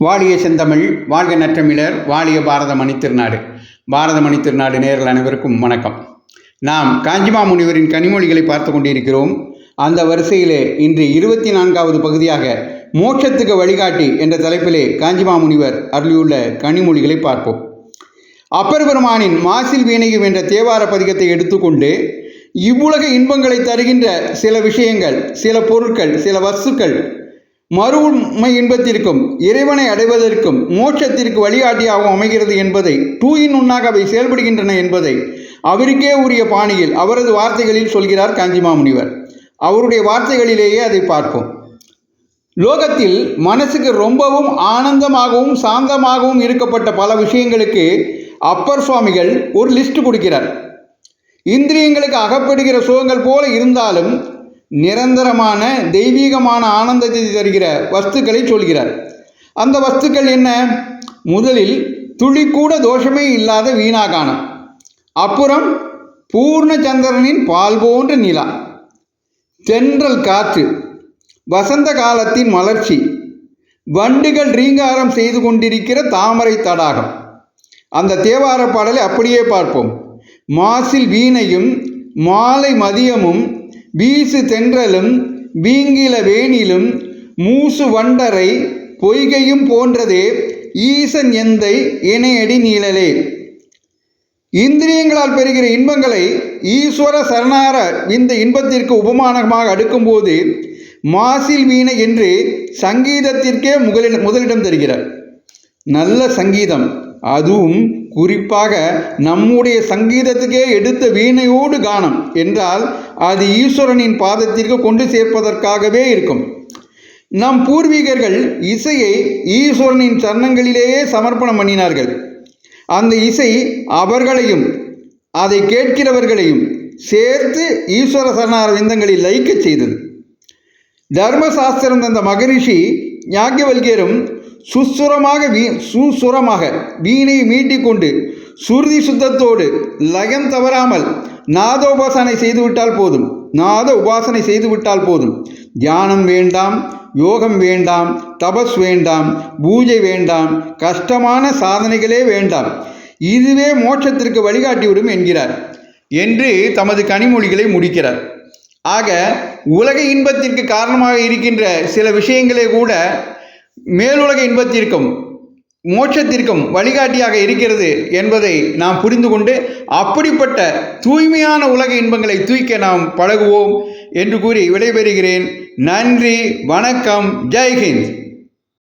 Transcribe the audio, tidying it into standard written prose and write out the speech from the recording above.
வாழிய செந்தமிழ், வாழ்க நற்றமிழர், வாழிய பாரத மணித்திருநாடு. பாரத மணித்திருநாடு நேயர்கள் அனைவருக்கும் வணக்கம். நாம் காஞ்சிமா முனிவரின் கனிமொழிகளை பார்த்து கொண்டிருக்கிறோம். அந்த வரிசையிலே இன்று 24வது பகுதியாக மோட்சத்துக்கு வழிகாட்டி என்ற தலைப்பிலே காஞ்சிமா முனிவர் அருளியுள்ள கனிமொழிகளை பார்ப்போம். அப்பர் பெருமானின் மாசில் வீணையும் என்ற தேவார பதிகத்தை எடுத்துக்கொண்டு இவ்வுலக இன்பங்களை தருகின்ற சில விஷயங்கள், சில பொருட்கள், சில வஸ்துக்கள் மறுமை இன்பத்திற்கும் இறைவனை அடைவதற்கும் மோட்சத்திற்கு வழிகாட்டியாகவும் அமைகிறது என்பதை, டூயின் உண்ணாக அவை செயல்படுகின்றன என்பதை அவருக்கே உரிய பாணியில் அவரது வார்த்தைகளில் சொல்கிறார் காஞ்சிமா முனிவர். அவருடைய வார்த்தைகளிலேயே அதை பார்ப்போம். லோகத்தில் மனசுக்கு ரொம்பவும் ஆனந்தமாகவும் சாந்தமாகவும் இருக்கப்பட்ட பல விஷயங்களுக்கு அப்பர் சுவாமிகள் ஒரு லிஸ்ட் கொடுக்கிறார். இந்திரியங்களுக்கு அகப்படுகிற சுகங்கள் போல இருந்தாலும் நிரந்தரமான தெய்வீகமான ஆனந்தத்தை தருகிற வஸ்துக்களை சொல்கிறார். அந்த வஸ்துக்கள் என்ன? முதலில் துளி கூட தோஷமே இல்லாத வீணாகானம், அப்புறம் பூர்ண சந்திரனின் பால் போன்ற நிலா, தென்றல் காற்று, வசந்த காலத்தின் மலர்ச்சி, வண்டுகள் ரீங்காரம் செய்து கொண்டிருக்கிற தாமரை தடாகம். அந்த தேவார பாடலை அப்படியே பார்ப்போம். மாசில் வீணையும் மாலை மதியமும் வீசு தென்றலும் வீங்கில வேணிலும் மூசு வண்டரை பொய்கையும் போன்றதே ஈசன் எந்தை இணையடி நீழலே. இந்திரியங்களால் பெறுகிற இன்பங்களை ஈஸ்வர சரணார இந்த இன்பத்திற்கு உபமானமாக அடுக்கும்போது மாசில் வீணை என்று சங்கீதத்திற்கே முதலிடம் தருகிறார். நல்ல சங்கீதம், அதுவும் குறிப்பாக நம்முடைய சங்கீதத்துக்கே எடுத்த வீணையோடு கானம் என்றால் அது ஈஸ்வரனின் பாதத்திற்கு கொண்டு சேர்ப்பதற்காகவே இருக்கும். நம் பூர்வீகர்கள் இசையை ஈஸ்வரனின் சரணங்களிலேயே சமர்ப்பணம் பண்ணினார்கள். அந்த இசை அவர்களையும் அதை கேட்கிறவர்களையும் சேர்த்து ஈஸ்வர சரணார விந்தங்களில் லயிக்க செய்தது. தர்மசாஸ்திரம் தந்த மகரிஷி யாக்ஞவல்கியரும் சுசுரமாக வீணையை மீட்டிக்கொண்டு சுருதி சுத்தத்தோடு லயம் தவறாமல் நாத உபாசனை செய்துவிட்டால் போதும். தியானம் வேண்டாம், யோகம் வேண்டாம், தபஸ் வேண்டாம், பூஜை வேண்டாம், கஷ்டமான சாதனைகளே வேண்டாம், இதுவே மோட்சத்திற்கு வழிகாட்டிவிடும் என்கிறார் என்று தமது கனிமொழிகளை முடிக்கிறார். ஆக உலக இன்பத்திற்கு காரணமாக இருக்கின்ற சில விஷயங்களே கூட மேலுலக இன்பத்திற்கும் மோட்சத்திற்கும் வழிகாட்டியாக இருக்கிறது என்பதை நாம் புரிந்து கொண்டு அப்படிப்பட்ட தூய்மையான உலக இன்பங்களை தூய்க்க நாம் பழகுவோம் என்று கூறி விடைபெறுகிறேன். நன்றி, வணக்கம், ஜெய் ஹிந்த்.